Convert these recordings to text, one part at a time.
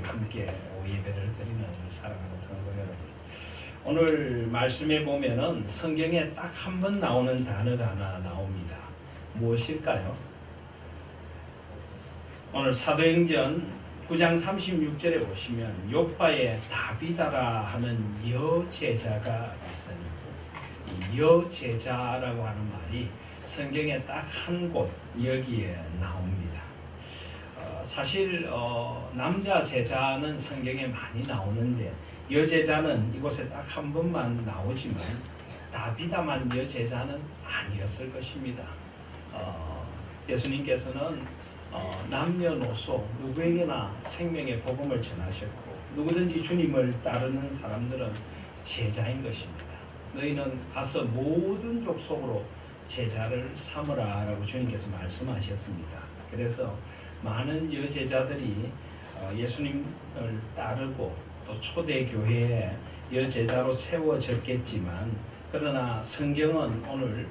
함께 예배를 드리는 사랑하는 성도 여러분, 오늘 말씀에 보면은 성경에 딱 한 번 나오는 단어가 하나 나옵니다. 무엇일까요? 오늘 사도행전 9장 36절에 보시면 욥바의 다비다라 하는 여제자가 있으니, 이 여제자라고 하는 말이 성경에 딱 한 곳 여기에 나옵니다. 사실 남자 제자는 성경에 많이 나오는데 여제자는 이곳에 딱 한 번만 나오지만 다비다만 여제자는 아니었을 것입니다. 예수님께서는 남녀노소 누구에게나 생명의 복음을 전하셨고, 누구든지 주님을 따르는 사람들은 제자인 것입니다. 너희는 가서 모든 족속으로 제자를 삼으라 라고 주님께서 말씀하셨습니다. 그래서 많은 여제자들이 예수님을 따르고 또 초대교회에 여제자로 세워졌겠지만, 그러나 성경은 오늘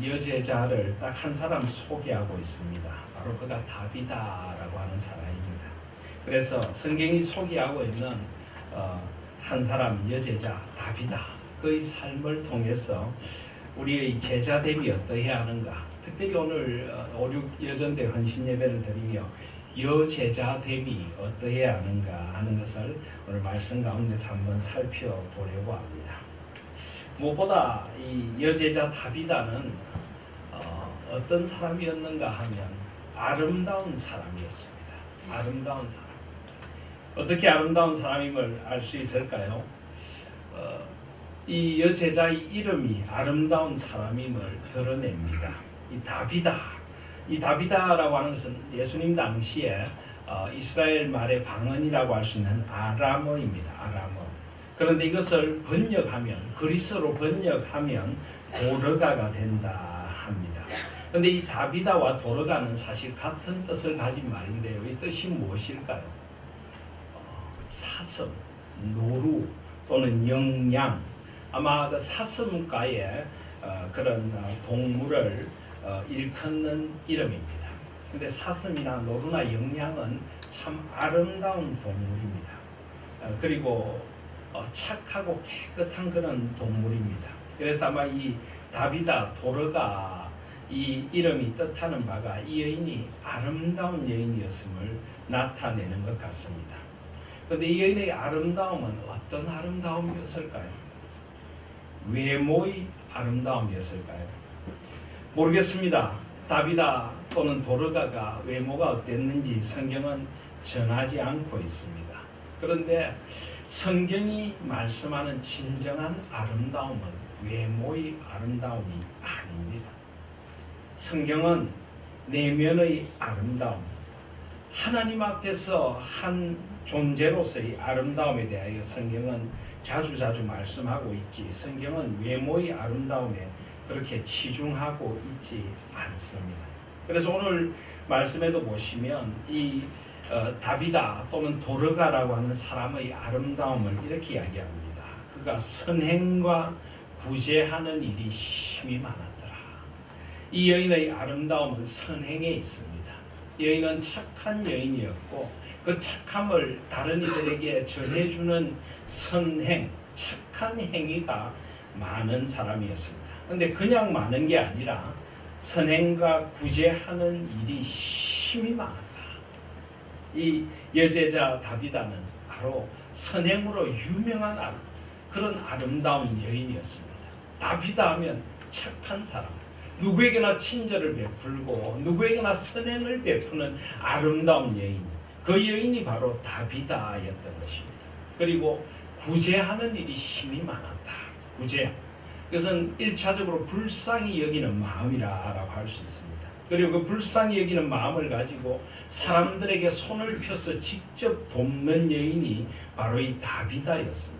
여제자를 딱 한 사람 소개하고 있습니다. 바로 그가 다비다라고 하는 사람입니다. 그래서 성경이 소개하고 있는 한 사람 여제자 다비다, 그의 삶을 통해서 우리의 제자됨이 어떠해야 하는가, 특별히 오늘 5.6 여전대 헌신 예배를 드리며 여제자됨이 어떠해야 하는가 하는 것을 오늘 말씀 가운데서 한번 살펴보려고 합니다. 무엇보다 이 여제자 다비다는 어떤 사람이었는가 하면 아름다운 사람이었습니다. 아름다운 사람. 어떻게 아름다운 사람임을 알 수 있을까요? 이 여제자의 이름이 아름다운 사람임을 드러냅니다. 이 다비다라고 하는 것은 예수님 당시에 이스라엘 말의 방언이라고 할 수 있는 아람어입니다. 아람어. 그런데 이것을 번역하면, 그리스어로 번역하면 도르가가 된다 합니다. 그런데 이 다비다와 도르가는 사실 같은 뜻을 가진 말인데요. 이 뜻이 무엇일까요? 사슴, 노루 또는 영양, 아마 그 사슴과의 그런 동물을 일컫는 이름입니다. 근데 사슴이나 노루나 영양은 참 아름다운 동물입니다. 그리고 착하고 깨끗한 그런 동물입니다. 그래서 아마 이 다비다, 도르가, 이 이름이 뜻하는 바가 이 여인이 아름다운 여인이었음을 나타내는 것 같습니다. 그런데 이 여인의 아름다움은 어떤 아름다움이었을까요? 외모의 아름다움이었을까요? 모르겠습니다. 다비다 또는 도르가가 외모가 어땠는지 성경은 전하지 않고 있습니다. 그런데 성경이 말씀하는 진정한 아름다움은 외모의 아름다움이 아닙니다. 성경은 내면의 아름다움, 하나님 앞에서 한 존재로서의 아름다움에 대하여 성경은 자주자주 말씀하고 있지, 성경은 외모의 아름다움에 그렇게 치중하고 있지 않습니다. 그래서 오늘 말씀에도 보시면 이 다비다 또는 도르가라고 하는 사람의 아름다움을 이렇게 이야기합니다. 그가 선행과 구제하는 일이 심히 많았더라. 이 여인의 아름다움은 선행에 있습니다. 여인은 착한 여인이었고, 그 착함을 다른 이들에게 전해주는 선행, 착한 행위가 많은 사람이었습니다. 그런데 그냥 많은 게 아니라 선행과 구제하는 일이 심히 많았다. 이 여제자 다비다는 바로 선행으로 유명한 그런 아름다운 여인이었습니다. 다비다 하면 착한 사람, 누구에게나 친절을 베풀고 누구에게나 선행을 베푸는 아름다운 여인, 그 여인이 바로 다비다였던 것입니다. 그리고 구제하는 일이 심히 많았다. 구제, 그것은 1차적으로 불쌍히 여기는 마음이라고 할 수 있습니다. 그리고 그 불쌍히 여기는 마음을 가지고 사람들에게 손을 펴서 직접 돕는 여인이 바로 이 다비다였습니다.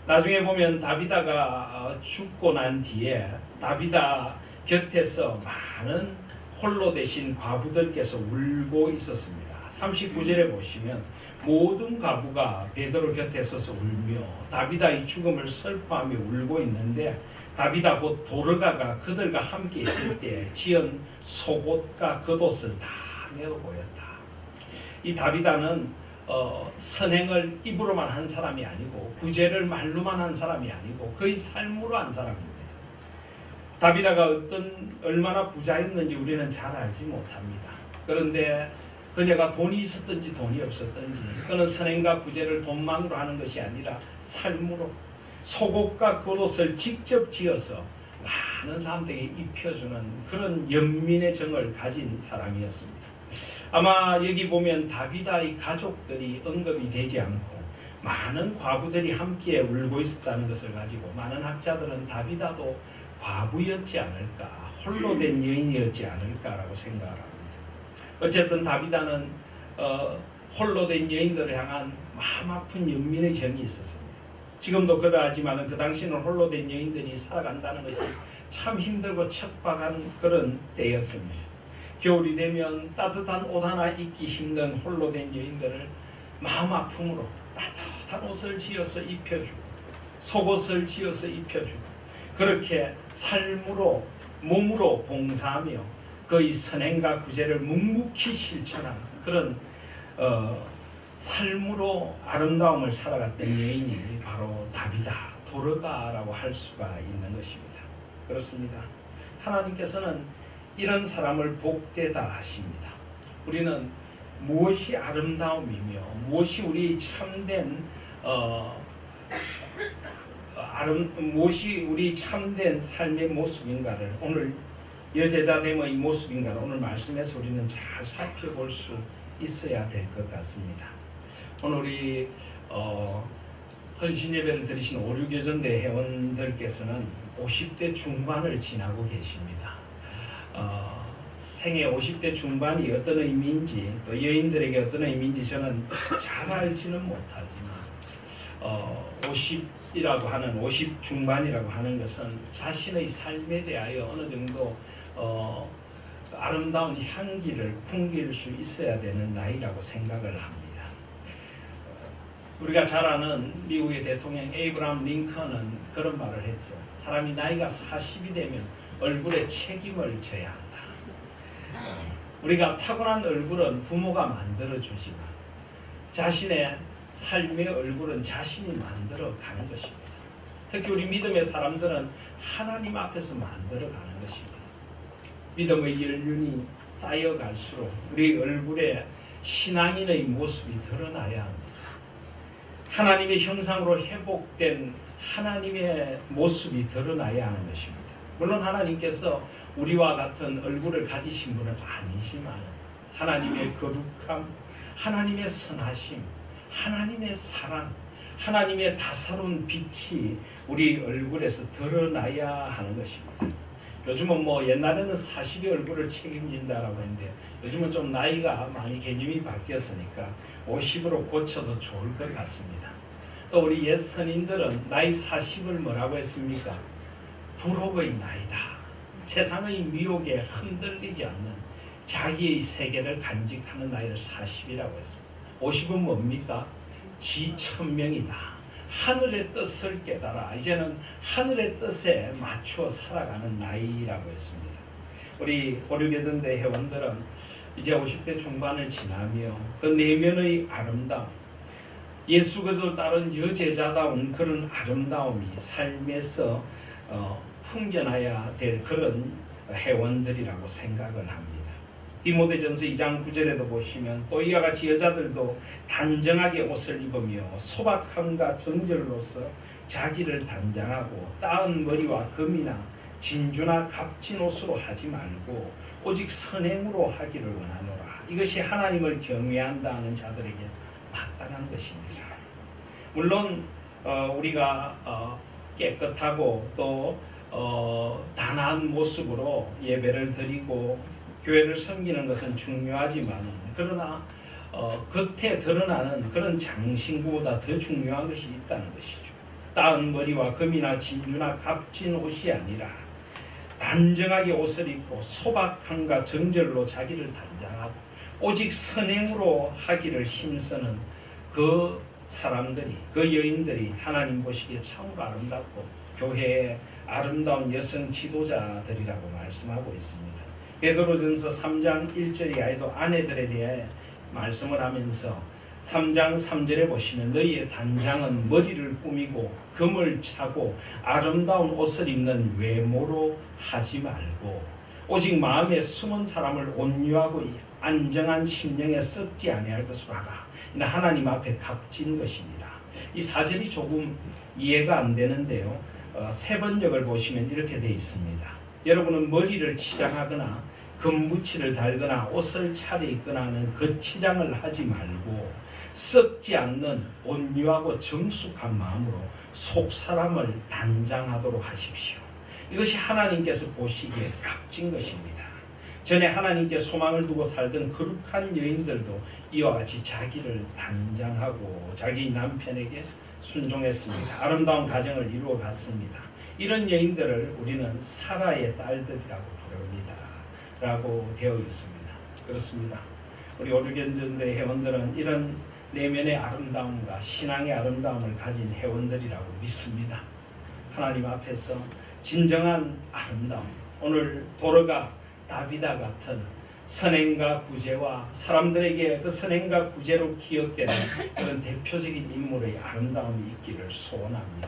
나중에 보면 다비다가 죽고 난 뒤에 다비다 곁에서 많은 홀로 되신 과부들께서 울고 있었습니다. 39절에 보시면 모든 과부가 베드로 곁에 서서 울며 다비다의 죽음을 슬퍼하며 울고 있는데, 다비다 곧 도르가가 그들과 함께 있을 때 지은 속옷과 겉옷을 다 내어 보였다. 이 다비다는 선행을 입으로만 한 사람이 아니고 구제를 말로만 한 사람이 아니고 거의 삶으로 한 사람입니다. 다비다가 얼마나 부자였는지 우리는 잘 알지 못합니다. 그런데 그녀가 돈이 있었든지 돈이 없었든지 그는 선행과 구제를 돈만으로 하는 것이 아니라 삶으로 속옷과 겉옷을 직접 지어서 많은 사람들에게 입혀주는 그런 연민의 정을 가진 사람이었습니다. 아마 여기 보면 다비다의 가족들이 언급이 되지 않고 많은 과부들이 함께 울고 있었다는 것을 가지고 많은 학자들은 다비다도 과부였지 않을까, 홀로 된 여인이었지 않을까라고 생각을 합니다. 어쨌든 다비다는 홀로 된 여인들을 향한 마음 아픈 연민의 정이 있었습니다. 지금도 그러하지만 그 당시는 홀로 된 여인들이 살아간다는 것이 참 힘들고 척박한 그런 때였습니다. 겨울이 되면 따뜻한 옷 하나 입기 힘든 홀로 된 여인들을 마음 아픔으로 따뜻한 옷을 지어서 입혀주고 속옷을 지어서 입혀주고 그렇게 삶으로 몸으로 봉사하며 그의 선행과 구제를 묵묵히 실천하는 그런 삶으로 아름다움을 살아갔던 여인이 바로 다비다, 도르가라고 할 수가 있는 것입니다. 그렇습니다. 하나님께서는 이런 사람을 복되다 하십니다. 우리는 무엇이 아름다움이며 무엇이 우리 참된 무엇이 우리 참된 삶의 모습인가를 오늘 여제자됨의 모습인가를 오늘 말씀에서 우리는 잘 살펴볼 수 있어야 될 것 같습니다. 오늘 우리 헌신 예배를 드리신 5, 6여전대 회원들께서는 50대 중반을 지나고 계십니다. 생애 50대 중반이 어떤 의미인지 또 여인들에게 어떤 의미인지 저는 잘 알지는 못하지만 50이라고 하는 50 중반이라고 하는 것은 자신의 삶에 대하여 어느 정도 아름다운 향기를 풍길 수 있어야 되는 나이라고 생각을 합니다. 우리가 잘 아는 미국의 대통령 에이브라함 링컨은 그런 말을 했죠. 사람이 나이가 40이 되면 얼굴에 책임을 져야 한다. 우리가 타고난 얼굴은 부모가 만들어주지만 자신의 삶의 얼굴은 자신이 만들어가는 것입니다. 특히 우리 믿음의 사람들은 하나님 앞에서 만들어가는 것입니다. 믿음의 연륜이 쌓여갈수록 우리 얼굴에 신앙인의 모습이 드러나야 합니다. 하나님의 형상으로 회복된 하나님의 모습이 드러나야 하는 것입니다. 물론 하나님께서 우리와 같은 얼굴을 가지신 분은 아니지만 하나님의 거룩함, 하나님의 선하심, 하나님의 사랑, 하나님의 다사로운 빛이 우리 얼굴에서 드러나야 하는 것입니다. 요즘은 옛날에는 40의 얼굴을 책임진다라고 했는데 요즘은 좀 나이가 많이 개념이 바뀌었으니까 50으로 고쳐도 좋을 것 같습니다. 또 우리 옛 선인들은 나이 40을 뭐라고 했습니까? 부록의 나이다. 세상의 미혹에 흔들리지 않는 자기의 세계를 간직하는 나이를 40이라고 했습니다. 50은 뭡니까? 지천명이다. 하늘의 뜻을 깨달아 이제는 하늘의 뜻에 맞추어 살아가는 나이라고 했습니다. 우리 5, 6여전대 회원들은 이제 50대 중반을 지나며 그 내면의 아름다움, 예수 그리스도를 따른 여제자다운 그런 아름다움이 삶에서 풍겨나야 될 그런 회원들이라고 생각을 합니다. 디모데전서 2장 9절에도 보시면 또 이와 같이 여자들도 단정하게 옷을 입으며 소박함과 정절로서 자기를 단장하고 따은 머리와 금이나 진주나 값진 옷으로 하지 말고 오직 선행으로 하기를 원하노라. 이것이 하나님을 경외한다는 자들에게 마땅한 것입니다. 물론 우리가 깨끗하고 또 단아한 모습으로 예배를 드리고 교회를 섬기는 것은 중요하지만 그러나 겉에 드러나는 그런 장신구보다 더 중요한 것이 있다는 것이죠. 따은 머리와 금이나 진주나 값진 옷이 아니라 단정하게 옷을 입고 소박함과 정절로 자기를 단장하고 오직 선행으로 하기를 힘쓰는 그 사람들이, 그 여인들이 하나님 보시기에 참으로 아름답고 교회의 아름다운 여성 지도자들이라고 말씀하고 있습니다. 베드로전서 3장 1절이 아이도 아내들에 대해 말씀을 하면서 3장 3절에 보시면 너희의 단장은 머리를 꾸미고 금을 차고 아름다운 옷을 입는 외모로 하지 말고 오직 마음에 숨은 사람을 온유하고 안정한 심령에 썩지 아니할 것으로 하라. 이는 하나님 앞에 값진 것이니라. 이 4절이 조금 이해가 안 되는데요. 세 번역을 보시면 이렇게 되어 있습니다. 여러분은 머리를 치장하거나 금붙이를 달거나 옷을 차려입거나 하는 그 치장을 하지 말고 썩지 않는 온유하고 정숙한 마음으로 속사람을 단장하도록 하십시오. 이것이 하나님께서 보시기에 값진 것입니다. 전에 하나님께 소망을 두고 살던 거룩한 여인들도 이와 같이 자기를 단장하고 자기 남편에게 순종했습니다. 아름다운 가정을 이루어 갔습니다. 이런 여인들을 우리는 사라의 딸들이라고 부릅니다. 라고 되어 있습니다. 그렇습니다. 우리 오르겐전대 회원들은 이런 내면의 아름다움과 신앙의 아름다움을 가진 회원들이라고 믿습니다. 하나님 앞에서 진정한 아름다움, 오늘 도르가 다비다 같은 선행과 구제와 사람들에게 그 선행과 구제로 기억되는 그런 대표적인 인물의 아름다움이 있기를 소원합니다.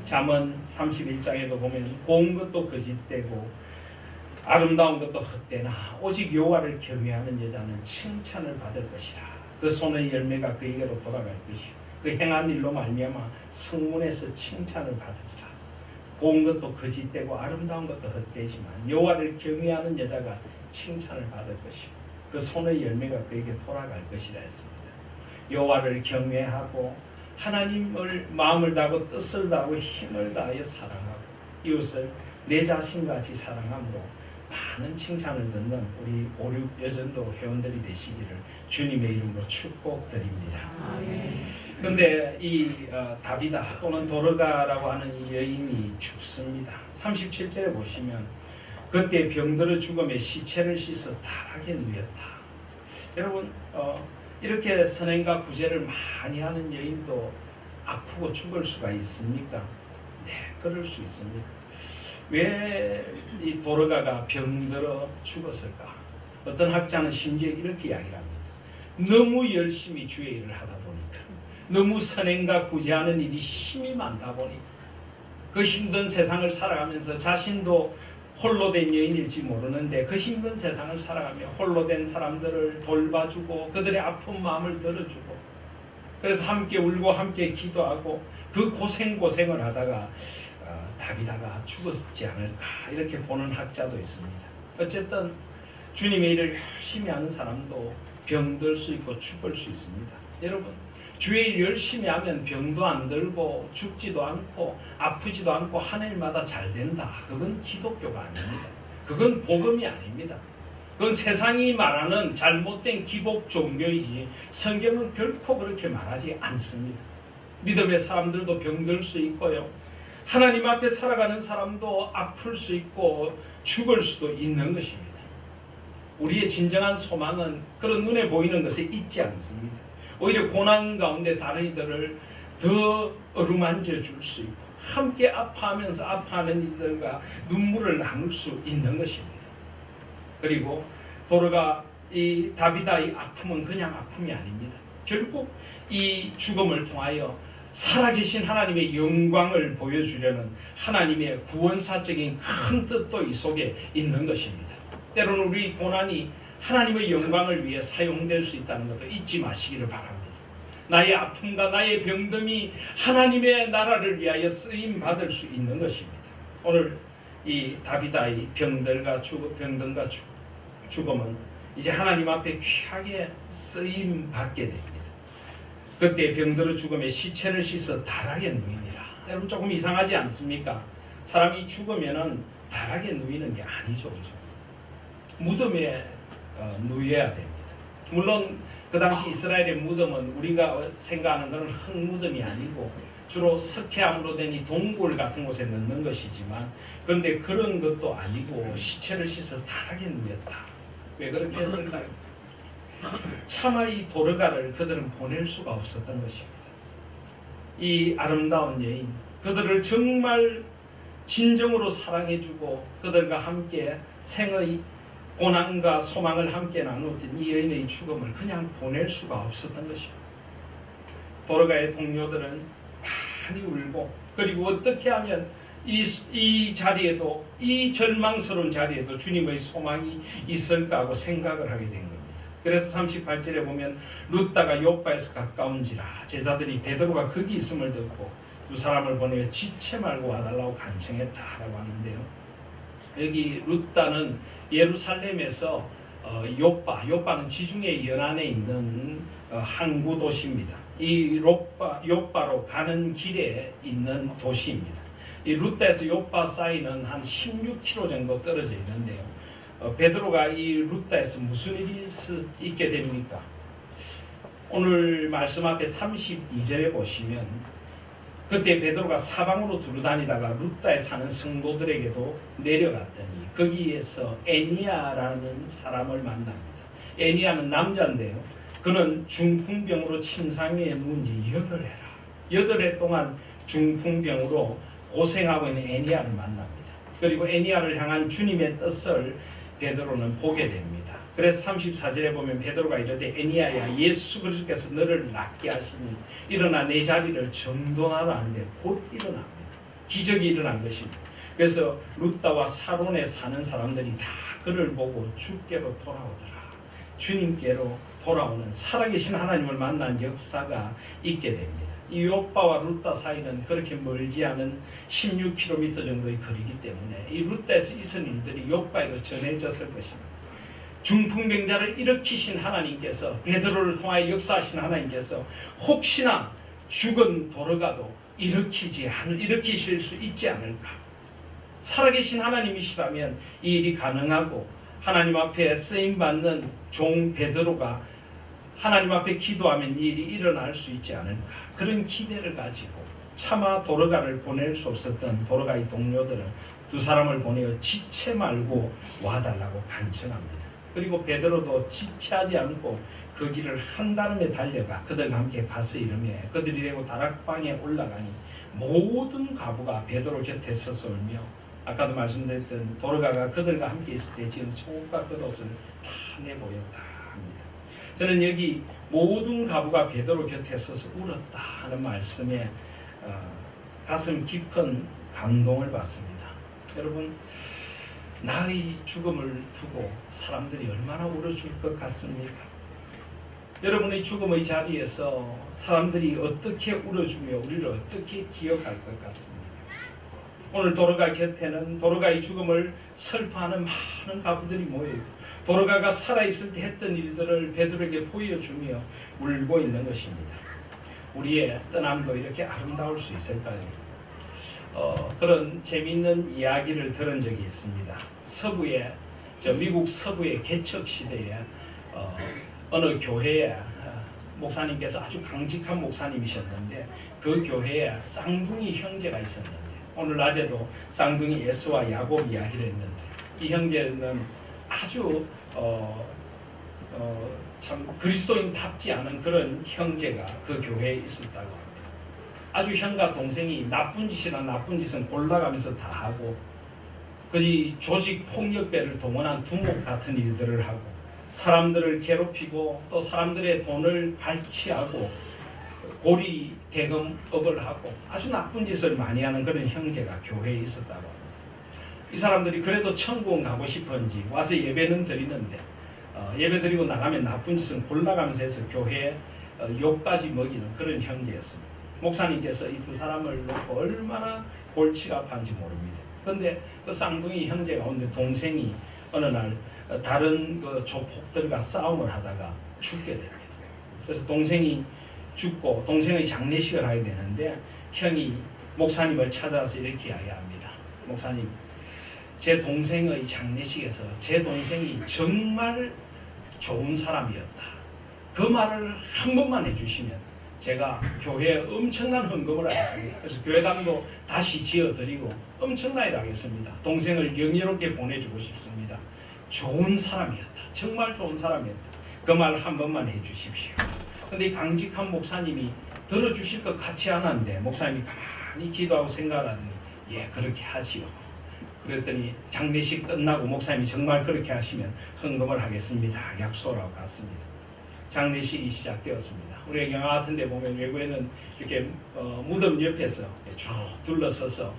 잠언 31장에도 보면 고운 것도 거짓되고 아름다운 것도 헛되나 오직 여호와를 경외하는 여자는 칭찬을 받을 것이라. 그 손의 열매가 그에게로 돌아갈 것이요 그 행한 일로 말미암아 성문에서 칭찬을 받으리라. 고운 것도 거짓되고 아름다운 것도 헛되지만 여호와를 경외하는 여자가 칭찬을 받을 것이고 그 손의 열매가 그에게 돌아갈 것이라 했습니다. 여호와를 경외하고 하나님을 마음을 다하고 뜻을 다하고 힘을 다하여 사랑하고 이웃을 내 자신같이 사랑함으로 많은 칭찬을 듣는 우리 5.6 여전도 회원들이 되시기를 주님의 이름으로 축복드립니다. 그런데 이 다비다 또는 도르가라고 하는 이 여인이 죽습니다. 37절에 보시면 그때 병들어 죽음에 시체를 씻어 다락에 누였다. 여러분 이렇게 선행과 구제를 많이 하는 여인도 아프고 죽을 수가 있습니까? 네, 그럴 수 있습니다. 왜 이 도르가가 병들어 죽었을까? 어떤 학자는 심지어 이렇게 이야기를 합니다. 너무 열심히 주의 일을 하다 보니까 너무 선행과 구제하는 일이 힘이 많다 보니까 그 힘든 세상을 살아가면서 자신도 홀로 된 여인일지 모르는데 그 힘든 세상을 살아가며 홀로 된 사람들을 돌봐주고 그들의 아픈 마음을 들어주고 그래서 함께 울고 함께 기도하고 그 고생을 하다가 다비다가 죽었지 않을까 이렇게 보는 학자도 있습니다. 어쨌든 주님의 일을 열심히 하는 사람도 병들 수 있고 죽을 수 있습니다. 여러분 주의 일 열심히 하면 병도 안 들고 죽지도 않고 아프지도 않고 하늘마다 잘 된다. 그건 기독교가 아닙니다. 그건 복음이 아닙니다. 그건 세상이 말하는 잘못된 기복 종교이지 성경은 결코 그렇게 말하지 않습니다. 믿음의 사람들도 병들 수 있고요. 하나님 앞에 살아가는 사람도 아플 수 있고 죽을 수도 있는 것입니다. 우리의 진정한 소망은 그런 눈에 보이는 것에 있지 않습니다. 오히려 고난 가운데 다른 이들을 더 어루만져 줄 수 있고 함께 아파하면서 아파하는 이들과 눈물을 나눌 수 있는 것입니다. 그리고 도르가 이 다비다의 아픔은 그냥 아픔이 아닙니다. 결국 이 죽음을 통하여 살아계신 하나님의 영광을 보여주려는 하나님의 구원사적인 큰 뜻도 이 속에 있는 것입니다. 때로는 우리 고난이 하나님의 영광을 위해 사용될 수 있다는 것도 잊지 마시기를 바랍니다. 나의 아픔과 나의 병듦이 하나님의 나라를 위하여 쓰임받을 수 있는 것입니다. 오늘 이 다비다의 병들과 죽음은 이제 하나님 앞에 귀하게 쓰임받게 됩니다. 그때 병들어 죽음에 시체를 씻어 다락에 누이니라. 여러분 조금 이상하지 않습니까? 사람이 죽으면은 다락에 누이는 게 아니죠. 무덤에 누여야 됩니다. 물론 그 당시 이스라엘의 무덤은 우리가 생각하는 것은 흙무덤이 아니고 주로 석회암으로 된 이 동굴 같은 곳에 넣는 것이지만 그런데 그런 것도 아니고 시체를 씻어 다락에 누였다. 왜 그렇게 했을까요? 차마 이 도르가를 그들은 보낼 수가 없었던 것입니다. 이 아름다운 여인, 그들을 정말 진정으로 사랑해주고 그들과 함께 생의 고난과 소망을 함께 나누었던 이 여인의 죽음을 그냥 보낼 수가 없었던 것입니다. 도르가의 동료들은 많이 울고, 그리고 어떻게 하면 이 자리에도, 이 절망스러운 자리에도 주님의 소망이 있을까 하고 생각을 하게 된 겁니다. 그래서 38절에 보면 룻다가 요바에서 가까운지라 제자들이 베드로가 거기 있음을 듣고 두 사람을 보내어 지체 말고 와달라고 간청했다라고 하는데요. 여기 룻다는 예루살렘에서 요바는 지중해 연안에 있는 항구 도시입니다. 이 요바로 가는 길에 있는 도시입니다. 이 룻다에서 요바 사이는 한 16km 정도 떨어져 있는데요. 베드로가 이 룻다에서 무슨 일이 있게 됩니까? 오늘 말씀 앞에 32절에 보시면 그때 베드로가 사방으로 두루다니다가 룻다에 사는 성도들에게도 내려갔더니 거기에서 애니야라는 사람을 만납니다. 애니야는 남자인데요. 그는 중풍병으로 침상에 누운 지 8해 동안 중풍병으로 고생하고 있는 애니야를 만납니다. 그리고 애니야를 향한 주님의 뜻을 베드로는 보게 됩니다. 그래서 34절에 보면 베드로가 이르되 애니야야, 예수 그리스도께서 너를 낫게 하시니 일어나 내 자리를 정돈하라 하는데 곧 일어납니다. 기적이 일어난 것입니다. 그래서 룻다와 사론에 사는 사람들이 다 그를 보고 주께로 돌아오더라. 주님께로 돌아오는 살아계신 하나님을 만난 역사가 있게 됩니다. 이 요바와 룻다 사이는 그렇게 멀지 않은 16km 정도의 거리이기 때문에 이 룻다에서 있은 일들이 요바에도 전해졌을 것입니다. 중풍병자를 일으키신 하나님께서, 베드로를 통하여 역사하신 하나님께서 혹시나 죽은 도르가도 일으키실 수 있지 않을까. 살아계신 하나님이시라면 이 일이 가능하고 하나님 앞에 쓰임받는 종 베드로가 하나님 앞에 기도하면 이 일이 일어날 수 있지 않을까. 그런 기대를 가지고 차마 도르가를 보낼 수 없었던 도르가의 동료들은 두 사람을 보내어 지체 말고 와달라고 간청합니다. 그리고 베드로도 지체하지 않고 그 길을 한달음에 달려가 그들과 함께 가서 이르매 그들이 되고 다락방에 올라가니 모든 과부가 베드로 곁에 서서 울며, 아까도 말씀드렸던 도르가가 그들과 함께 있을 때 지은 속옷과 겉옷을 다 내보였다 합니다. 저는 여기 모든 과부가 베드로 곁에 서서 울었다 하는 말씀에 가슴 깊은 감동을 받습니다. 여러분, 나의 죽음을 두고 사람들이 얼마나 울어줄 것 같습니까? 여러분의 죽음의 자리에서 사람들이 어떻게 울어주며 우리를 어떻게 기억할 것 같습니까? 오늘 도르가 곁에는 도르가의 죽음을 슬퍼하는 많은 과부들이 모여있고 도르가가 살아있을 때 했던 일들을 베드로에게 보여주며 울고 있는 것입니다. 우리의 떠남도 이렇게 아름다울 수 있을까요? 그런 재미있는 이야기를 들은 적이 있습니다. 미국 서부의 개척 시대에 어느 교회에 목사님께서 아주 강직한 목사님이셨는데 그 교회에 쌍둥이 형제가 있었는데, 오늘 낮에도 쌍둥이 에스와 야곱 이야기를 했는데 이 형제는 아주 참 그리스도인답지 않은 그런 형제가 그 교회에 있었다고 합니다. 아주 형과 동생이 나쁜 짓은 골라가면서 다 하고 거의 조직 폭력배를 동원한 두목 같은 일들을 하고 사람들을 괴롭히고 또 사람들의 돈을 발취하고 고리 대금업을 하고 아주 나쁜 짓을 많이 하는 그런 형제가 교회에 있었다고 합니다. 이 사람들이 그래도 천국은 가고 싶은지 와서 예배는 드리는데 예배 드리고 나가면 나쁜 짓은 골라가면서 해서 교회에 욕까지 먹이는 그런 형제였습니다. 목사님께서 이 두 사람을 놓고 얼마나 골치가 아픈지 모릅니다. 그런데 그 쌍둥이 형제 가운데 동생이 어느 날 다른 그 조폭들과 싸움을 하다가 죽게 됩니다. 그래서 동생이 죽고 동생의 장례식을 하게 되는데 형이 목사님을 찾아서 이렇게 이야기합니다. 목사님, 제 동생의 장례식에서 제 동생이 정말 좋은 사람이었다. 그 말을 한 번만 해주시면 제가 교회에 엄청난 헌금을 하겠습니다. 그래서 교회당도 다시 지어드리고 엄청나게 하겠습니다. 동생을 영예롭게 보내주고 싶습니다. 좋은 사람이었다. 정말 좋은 사람이었다. 그 말 한 번만 해주십시오. 근데 이 강직한 목사님이 들어주실 것 같지 않았는데 목사님이 가만히 기도하고 생각하더니 예, 그렇게 하지요. 그랬더니 장례식 끝나고 목사님이 정말 그렇게 하시면 헌금을 하겠습니다. 약속하고 갔습니다. 장례식이 시작되었습니다. 우리가 영화 같은 데 보면 외국에는 이렇게 무덤 옆에서 쭉 둘러서서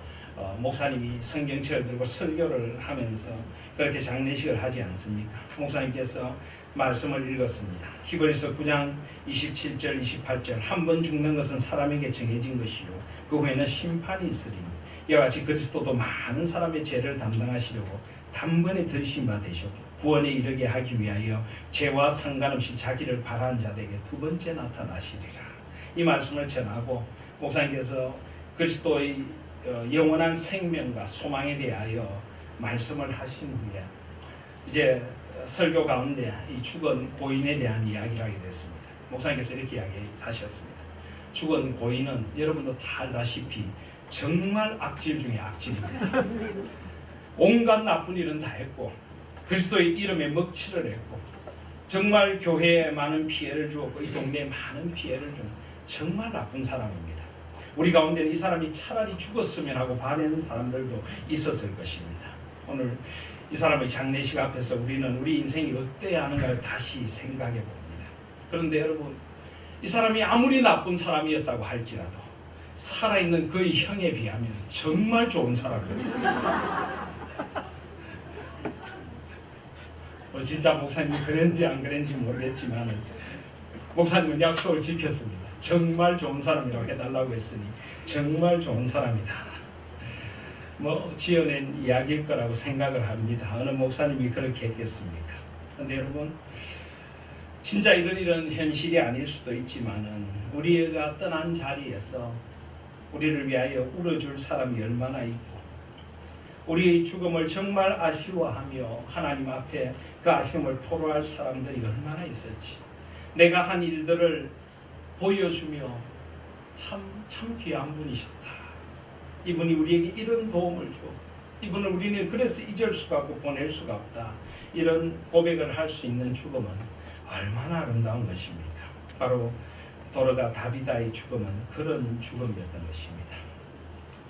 목사님이 성경책을 들고 설교를 하면서 그렇게 장례식을 하지 않습니까? 목사님께서 말씀을 읽었습니다. 히브리서 9장 27절 28절 한 번 죽는 것은 사람에게 정해진 것이요 그 후에는 심판이 있으리니 이와 같이 그리스도도 많은 사람의 죄를 담당하시려고 단번에 들으신 바 되셨고 구원에 이르게 하기 위하여 죄와 상관없이 자기를 바라는 자들에게 두 번째 나타나시리라. 이 말씀을 전하고 목사님께서 그리스도의 영원한 생명과 소망에 대하여 말씀을 하신 후에 이제 설교 가운데 이 죽은 고인에 대한 이야기를 하게 됐습니다. 목사님께서 이렇게 이야기하셨습니다. 죽은 고인은 여러분도 다 알다시피 정말 악질 중에 악질입니다. 온갖 나쁜 일은 다 했고 그리스도의 이름에 먹칠을 했고 정말 교회에 많은 피해를 주었고 이 동네에 많은 피해를 준 정말 나쁜 사람입니다. 우리 가운데는 이 사람이 차라리 죽었으면 하고 바라는 사람들도 있었을 것입니다. 오늘 이 사람의 장례식 앞에서 우리는 우리 인생이 어때야 하는가를 다시 생각해 봅니다. 그런데 여러분 이 사람이 아무리 나쁜 사람이었다고 할지라도 살아있는 그의 형에 비하면 정말 좋은 사람입니다. 진짜 목사님이 그랬는지 안 그랬는지 모르겠지만 목사님은 약속을 지켰습니다. 정말 좋은 사람이라고 해달라고 했으니 정말 좋은 사람이다. 지어낸 이야기일 거라고 생각을 합니다. 어느 목사님이 그렇게 했겠습니까? 그런데 여러분 진짜 이런 현실이 아닐 수도 있지만은 우리가 떠난 자리에서 우리를 위하여 울어줄 사람이 얼마나 있고 우리의 죽음을 정말 아쉬워하며 하나님 앞에 그 아쉬움을 토로할 사람들이 얼마나 있을지 내가 한 일들을 보여주며 참 귀한 분이셨다. 이분이 우리에게 이런 도움을 줘. 이분을 우리는 그래서 잊을 수가 없고 보낼 수가 없다. 이런 고백을 할 수 있는 죽음은 얼마나 아름다운 것입니까? 바로 도르가 다비다의 죽음은 그런 죽음이었던 것입니다.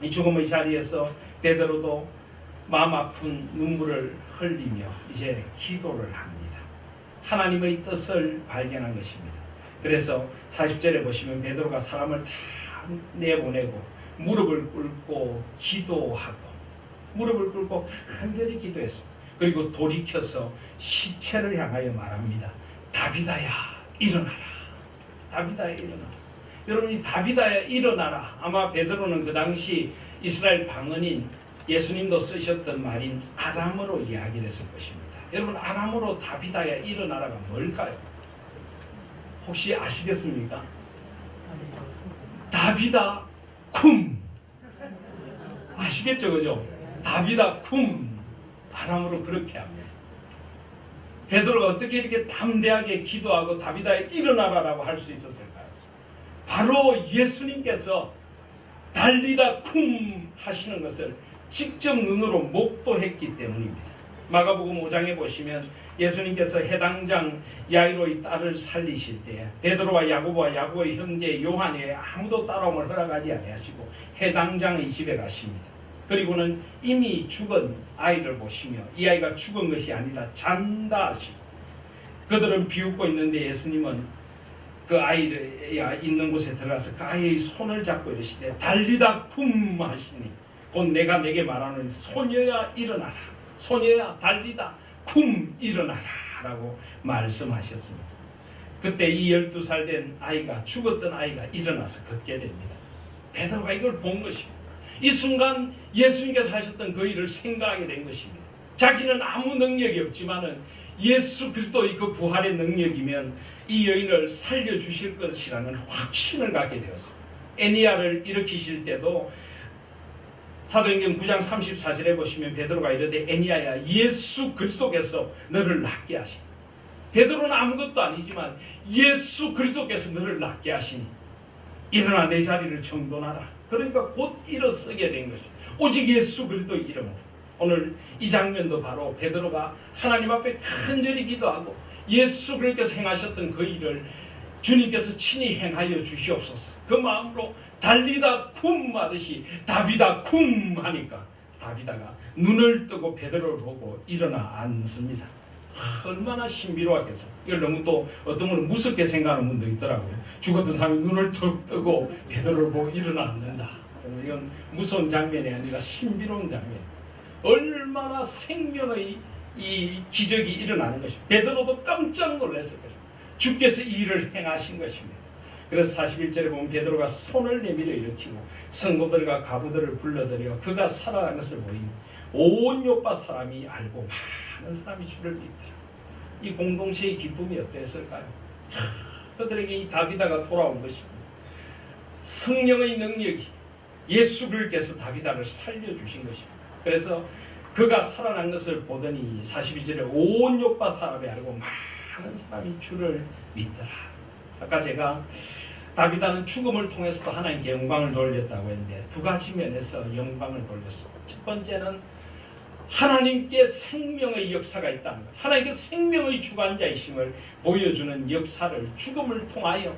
이 죽음의 자리에서 베드로도 마음 아픈 눈물을 흘리며 이제 기도를 합니다. 하나님의 뜻을 발견한 것입니다. 그래서 40절에 보시면 베드로가 사람을 다 내보내고 무릎을 꿇고 기도하고 무릎을 꿇고 간절히 기도했습니다. 그리고 돌이켜서 시체를 향하여 말합니다. 다비다야 일어나라. 다비다야 일어나라. 여러분 이 다비다야 일어나라. 아마 베드로는 그 당시 이스라엘 방언인 예수님도 쓰셨던 말인 아람어로 이야기를 했을 것입니다. 여러분 아람어로 다비다야 일어나라가 뭘까요? 혹시 아시겠습니까? 다비다 쿰 아시겠죠? 그죠? 다비다 쿰 아람어로 그렇게 합니다. 베드로가 어떻게 이렇게 담대하게 기도하고 다비다야 일어나라라고 할 수 있었을까요? 바로 예수님께서 달리다 쿰 하시는 것을 직접 눈으로 목도했기 때문입니다. 마가복음 5장에 보시면 예수님께서 해당장 야이로의 딸을 살리실 때 베드로와 야고보와 야고보의 형제 요한이 아무도 따라옴을 허락하지 아니하시고 해당장의 집에 가십니다. 그리고는 이미 죽은 아이를 보시며 이 아이가 죽은 것이 아니라 잔다 하시고 그들은 비웃고 있는데 예수님은 그 아이가 있는 곳에 들어가서 그 아이의 손을 잡고 이르시되 달리다 쿰 하시니 곧 내가 내게 말하는 소녀야 일어나라. 소녀야 달리다 쿰 일어나라 라고 말씀하셨습니다. 그때 이 12살 된 아이가 죽었던 아이가 일어나서 걷게 됩니다. 베드로가 이걸 본 것입니다. 이 순간 예수님께서 하셨던 그 일을 생각하게 된 것입니다. 자기는 아무 능력이 없지만은 예수 그리스도의 그 부활의 능력이면 이 여인을 살려주실 것이라는 확신을 갖게 되었습니다. 애니야를 일으키실 때도 사도행전 9장 34절에 보시면 베드로가 이르되 애니야야 예수 그리스도께서 너를 낫게 하시니 베드로는 아무것도 아니지만 예수 그리스도께서 너를 낫게 하시니 일어나 내 자리를 정돈하라. 그러니까 곧 일어서게 된 것이죠. 오직 예수 그리스도의 이름으로. 오늘 이 장면도 바로 베드로가 하나님 앞에 간절히 기도하고 예수 그리스도께서 행하셨던 그 일을 주님께서 친히 행하여 주시옵소서. 그 마음으로 달리다 쿰 하듯이 다비다 쿰 하니까 다비다가 눈을 뜨고 베드로를 보고 일어나 앉습니다. 얼마나 신비로웠겠어. 이걸 너무 또 어떤 분은 무섭게 생각하는 분도 있더라고요. 죽었던 사람이 눈을 툭 뜨고 베드로를 보고 일어났는다. 이건 무서운 장면이 아니라 신비로운 장면. 얼마나 생명의 이 기적이 일어나는 것입니다. 베드로도 깜짝 놀랐을 것입니다. 주께서 이 일을 행하신 것입니다. 그래서 41절에 보면 베드로가 손을 내밀어 일으키고 성도들과 가부들을 불러들여 그가 살아난 것을 보이니 온 요파 사람이 알고 많은 사람이 주를 믿더라. 이 공동체의 기쁨이 어땠을까요? 그들에게 이 다비다가 돌아온 것입니다. 성령의 능력이 예수 그리스도께서 다비다를 살려주신 것입니다. 그래서 그가 살아난 것을 보더니 42절에 온 요파 사람이 알고 많은 사람이 주를 믿더라. 아까 제가 다비다는 죽음을 통해서도 하나님께 영광을 돌렸다고 했는데 두 가지 면에서 영광을 돌렸습니다. 첫 번째는 하나님께 생명의 역사가 있다는 것, 하나님께 생명의 주관자이심을 보여주는 역사를 죽음을 통하여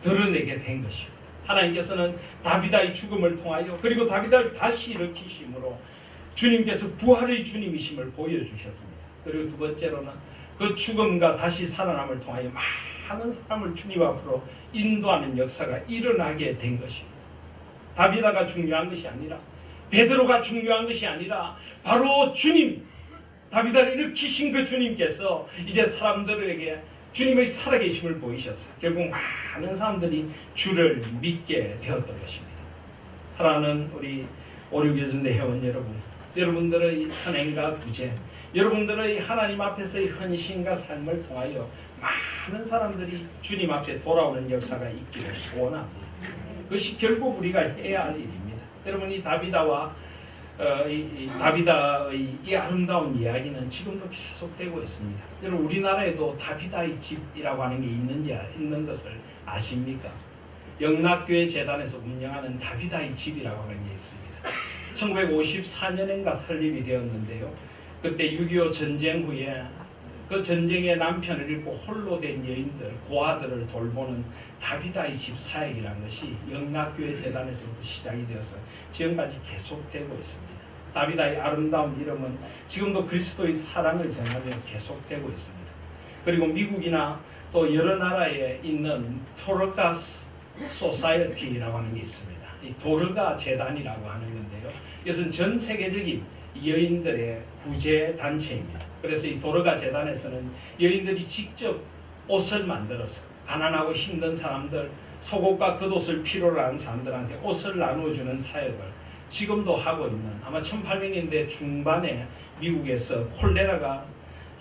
드러내게 된 것입니다. 하나님께서는 다비다의 죽음을 통하여 그리고 다비다를 다시 일으키심으로 주님께서 부활의 주님이심을 보여주셨습니다. 그리고 두 번째로는 그 죽음과 다시 살아남을 통하여 많은 사람을 주님 앞으로 인도하는 역사가 일어나게 된 것입니다. 다비다가 중요한 것이 아니라 베드로가 중요한 것이 아니라 바로 주님, 다비다를 일으키신 그 주님께서 이제 사람들에게 주님의 살아계심을 보이셨어요. 결국 많은 사람들이 주를 믿게 되었던 것입니다. 사랑하는 우리 56여전대 회원 여러분, 여러분들의 선행과 구제, 여러분들의 하나님 앞에서의 헌신과 삶을 통하여 많은 사람들이 주님 앞에 돌아오는 역사가 있기를 소원합니다. 그것이 결국 우리가 해야 할 일입니다. 여러분, 이 다비다와 다비다의 이 아름다운 이야기는 지금도 계속되고 있습니다. 여러분, 우리나라에도 다비다의 집이라고 하는 게 있는 것을 아십니까? 영락교회 재단에서 운영하는 다비다의 집이라고 하는 게 있습니다. 1954년인가 설립이 되었는데요. 그때 6.25 전쟁 후에 그 전쟁에 남편을 잃고 홀로 된 여인들, 고아들을 돌보는 다비다의 집 사역이라는 것이 영락교회 재단에서부터 시작이 되어서 지금까지 계속되고 있습니다. 다비다의 아름다운 이름은 지금도 그리스도의 사랑을 전하며 계속되고 있습니다. 그리고 미국이나 또 여러 나라에 있는 토르가스 소사이어티라고 하는 게 있습니다. 이 도르가 재단이라고 하는 건데요. 이것은 전 세계적인 여인들의 구제 단체입니다. 그래서 이 도르가 재단에서는 여인들이 직접 옷을 만들어서 가난하고 힘든 사람들, 속옷과 겉옷을 필요로 하는 사람들한테 옷을 나누어주는 사역을 지금도 하고 있는, 아마 1800년대 중반에 미국에서 콜레라가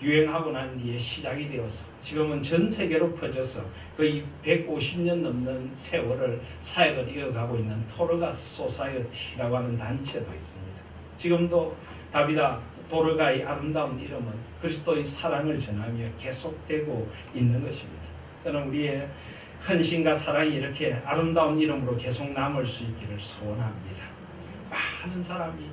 유행하고 난 뒤에 시작이 되어서 지금은 전 세계로 퍼져서 거의 150년 넘는 세월을 사역을 이어가고 있는 토르가 소사이어티라고 하는 단체도 있습니다. 지금도 다비다 도르가의 아름다운 이름은 그리스도의 사랑을 전하며 계속되고 있는 것입니다. 저는 우리의 헌신과 사랑이 이렇게 아름다운 이름으로 계속 남을 수 있기를 소원합니다. 많은 사람이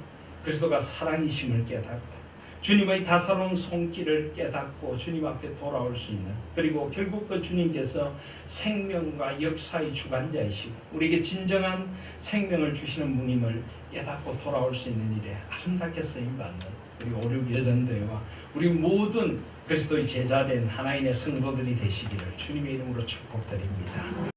그리스도가 사랑이심을 깨닫고 주님의 다사로운 손길을 깨닫고 주님 앞에 돌아올 수 있는, 그리고 결국 그 주님께서 생명과 역사의 주관자이시고 우리에게 진정한 생명을 주시는 분임을 깨닫고 돌아올 수 있는 일에 아름답게 쓰임받는 우리 56 여전대회와 우리 모든 그리스도의 제자된 하나님의 성도들이 되시기를 주님의 이름으로 축복드립니다.